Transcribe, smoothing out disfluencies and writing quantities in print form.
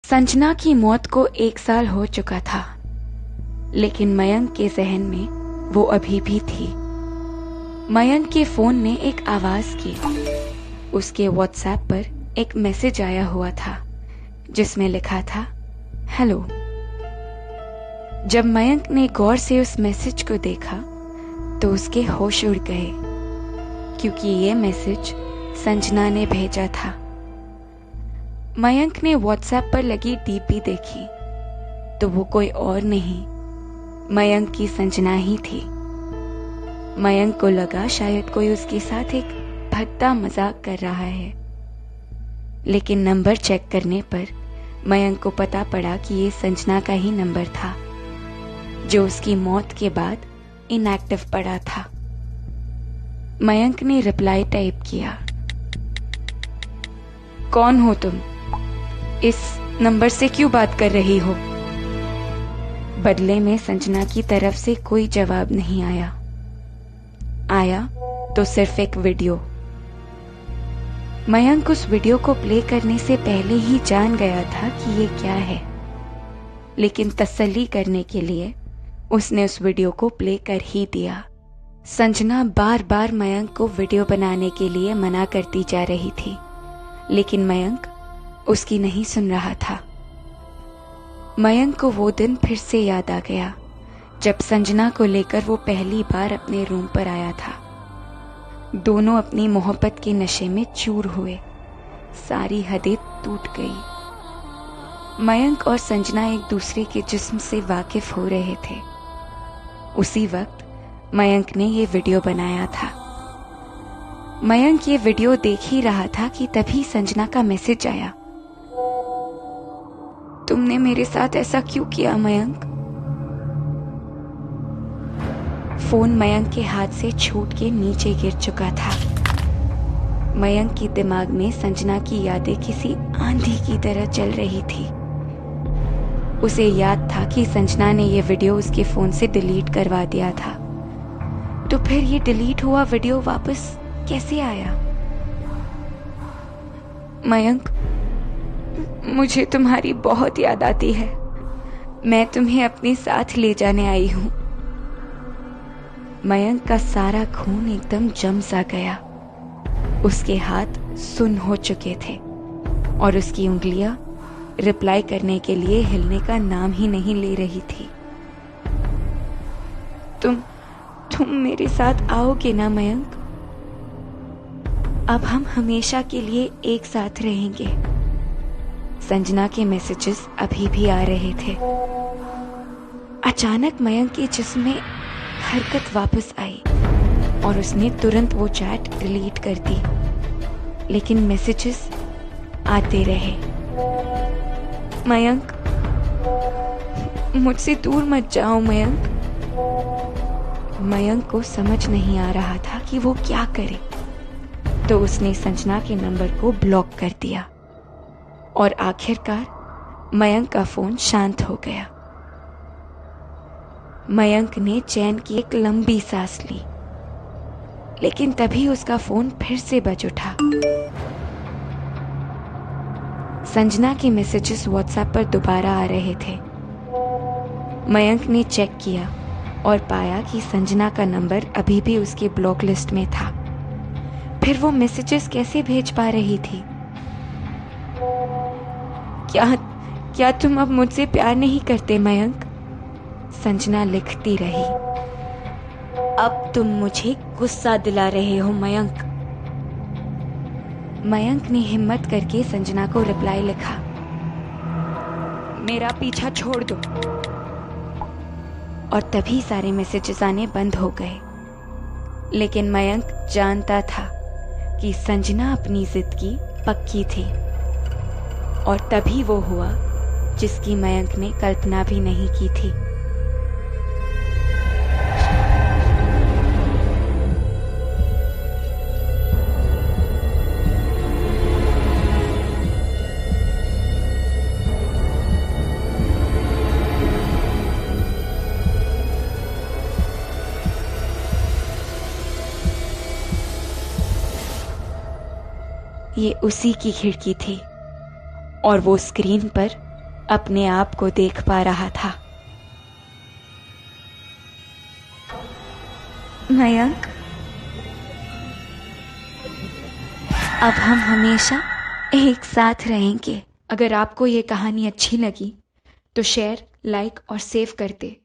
संजना की मौत को 1 साल हो चुका था, लेकिन मयंक के जहन में वो अभी भी थी। मयंक के फोन ने एक आवाज की। उसके व्हाट्सएप पर एक मैसेज आया हुआ था जिसमें लिखा था, हेलो। जब मयंक ने गौर से उस मैसेज को देखा तो उसके होश उड़ गए, क्योंकि ये मैसेज संजना ने भेजा था। मयंक ने व्हाट्सएप पर लगी डीपी देखी तो वो कोई और नहीं, मयंक की संजना ही थी। मयंक को लगा शायद कोई उसके साथ एक भद्दा मजाक कर रहा है, लेकिन नंबर चेक करने पर मयंक को पता पड़ा कि ये संजना का ही नंबर था, जो उसकी मौत के बाद इनएक्टिव पड़ा था। मयंक ने रिप्लाई टाइप किया, कौन हो तुम? इस नंबर से क्यों बात कर रही हो? बदले में संजना की तरफ से कोई जवाब नहीं आया। आया तो सिर्फ एक वीडियो। मयंक उस वीडियो को प्ले करने से पहले ही जान गया था कि ये क्या है, लेकिन तसल्ली करने के लिए उसने उस वीडियो को प्ले कर ही दिया। संजना बार बार मयंक को वीडियो बनाने के लिए मना करती जा रही थी, लेकिन मयंक उसकी नहीं सुन रहा था। मयंक को वो दिन फिर से याद आ गया जब संजना को लेकर वो पहली बार अपने रूम पर आया था। दोनों अपनी मोहब्बत के नशे में चूर हुए, सारी हदें टूट गई। मयंक और संजना एक दूसरे के जिस्म से वाकिफ हो रहे थे। उसी वक्त मयंक ने ये वीडियो बनाया था। मयंक ये वीडियो देख ही रहा था कि तभी संजना का मैसेज आया, तुमने मेरे साथ ऐसा क्यों किया मयंक? फोन मयंक के हाथ से छूट के नीचे गिर चुका था। मयंक के दिमाग में संजना की यादें किसी आंधी की तरह चल रही थी। उसे याद था कि संजना ने यह वीडियो उसके फोन से डिलीट करवा दिया था, तो फिर ये डिलीट हुआ वीडियो वापस कैसे आया? मयंक, मुझे तुम्हारी बहुत याद आती है। मैं तुम्हें अपने साथ ले जाने आई हूं। मयंक का सारा खून एकदम जम सा गया। उसके हाथ सुन्न हो चुके थे और उसकी उंगलियां रिप्लाई करने के लिए हिलने का नाम ही नहीं ले रही थी। तुम मेरे साथ आओगे ना मयंक? अब हम हमेशा के लिए एक साथ रहेंगे। संजना के मैसेजेस अभी भी आ रहे थे। अचानक मयंक के जिस्म में हरकत वापस आई और उसने तुरंत वो चैट डिलीट कर दी, लेकिन मैसेजेस आते रहे। मयंक, मुझसे दूर मत जाओ मयंक। मयंक को समझ नहीं आ रहा था कि वो क्या करे, तो उसने संजना के नंबर को ब्लॉक कर दिया और आखिरकार मयंक का फोन शांत हो गया। मयंक ने चैन की एक लंबी सांस ली, लेकिन तभी उसका फोन फिर से बज उठा। संजना के मैसेजेस व्हाट्सएप पर दोबारा आ रहे थे। मयंक ने चेक किया और पाया कि संजना का नंबर अभी भी उसके ब्लॉक लिस्ट में था। फिर वो मैसेजेस कैसे भेज पा रही थी? क्या तुम अब मुझसे प्यार नहीं करते मयंक? संजना लिखती रही, अब तुम मुझे गुस्सा दिला रहे हो मयंक। मयंक ने हिम्मत करके संजना को रिप्लाई लिखा, मेरा पीछा छोड़ दो। और तभी सारे मैसेजेस आने बंद हो गए। लेकिन मयंक जानता था कि संजना अपनी जिद की पक्की थी, और तभी वो हुआ जिसकी मयंक ने कल्पना भी नहीं की थी। ये उसी की खिड़की थी और वो स्क्रीन पर अपने आप को देख पा रहा था। मयंक, अब हम हमेशा एक साथ रहेंगे। अगर आपको ये कहानी अच्छी लगी तो शेयर, लाइक और सेव कर दे।